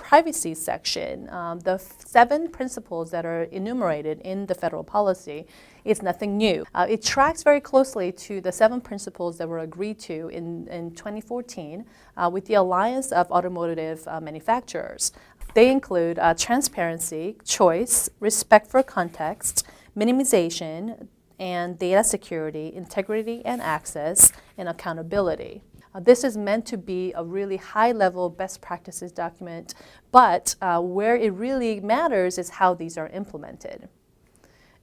privacy section, the 7 principles that are enumerated in the federal policy is nothing new. It tracks very closely to the 7 principles that were agreed to in 2014 with the Alliance of Automotive Manufacturers. They include transparency, choice, respect for context, minimization, and data security, integrity and access, and accountability. This is meant to be a really high-level best practices document, but where it really matters is how these are implemented.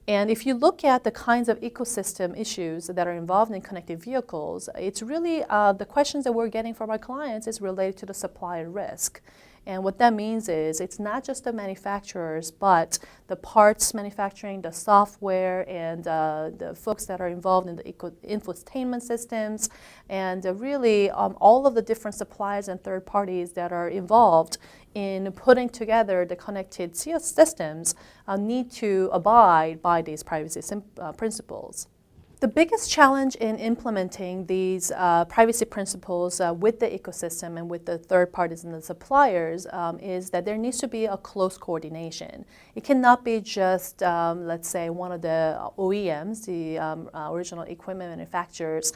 And if you look at the kinds of ecosystem issues that are involved in connected vehicles, it's really the questions that we're getting from our clients is related to the supplier risk. And what that means is it's not just the manufacturers, but the parts manufacturing, the software, and the folks that are involved in the infotainment systems, and really all of the different suppliers and third parties that are involved in putting together the connected systems need to abide by these privacy principles. The biggest challenge in implementing these privacy principles with the ecosystem and with the third parties and the suppliers is that there needs to be a close coordination. It cannot be just, let's say, one of the OEMs, the original equipment manufacturers,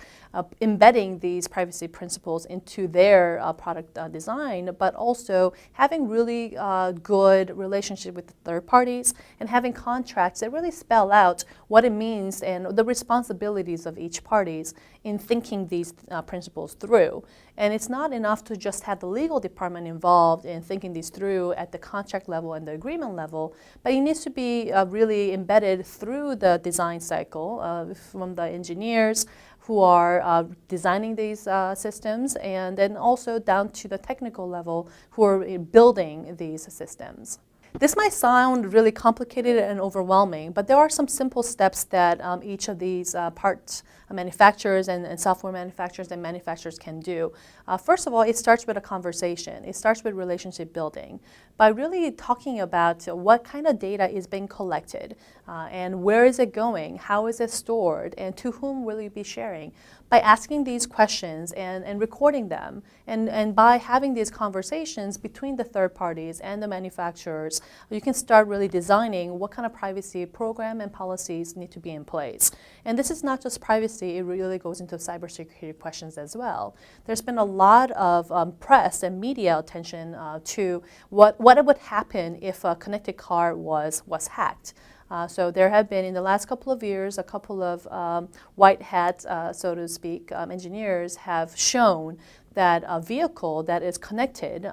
embedding these privacy principles into their product design, but also having really good relationship with the third parties and having contracts that really spell out what it means and the responsibilities of each parties in thinking these principles through. And it's not enough to just have the legal department involved in thinking these through at the contract level and the agreement level, but it needs to be really embedded through the design cycle from the engineers who are designing these systems, and then also down to the technical level who are building these systems. This might sound really complicated and overwhelming, but there are some simple steps that each of these parts manufacturers and software manufacturers and manufacturers can do. First of all, it starts with a conversation. It starts with relationship building by really talking about what kind of data is being collected and where is it going, how is it stored, and to whom will you be sharing. By asking these questions and recording them, and by having these conversations between the third parties and the manufacturers, you can start really designing what kind of privacy program and policies need to be in place. And this is not just privacy, it really goes into cybersecurity questions as well. There's been a lot of press and media attention to what would happen if a connected car was hacked. So there have been, in the last couple of years, a couple of white hat, so to speak, engineers have shown that a vehicle that is connected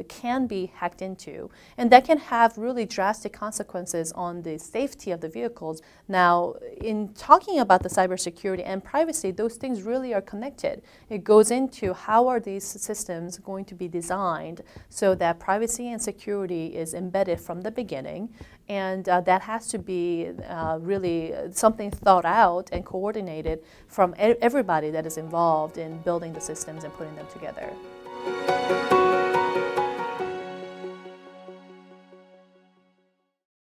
can be hacked into, and that can have really drastic consequences on the safety of the vehicles. Now, in talking about the cybersecurity and privacy, those things really are connected. It goes into how are these systems going to be designed so that privacy and security is embedded from the beginning, and that has to be really something thought out and coordinated from everybody that is involved in building the systems and putting them together.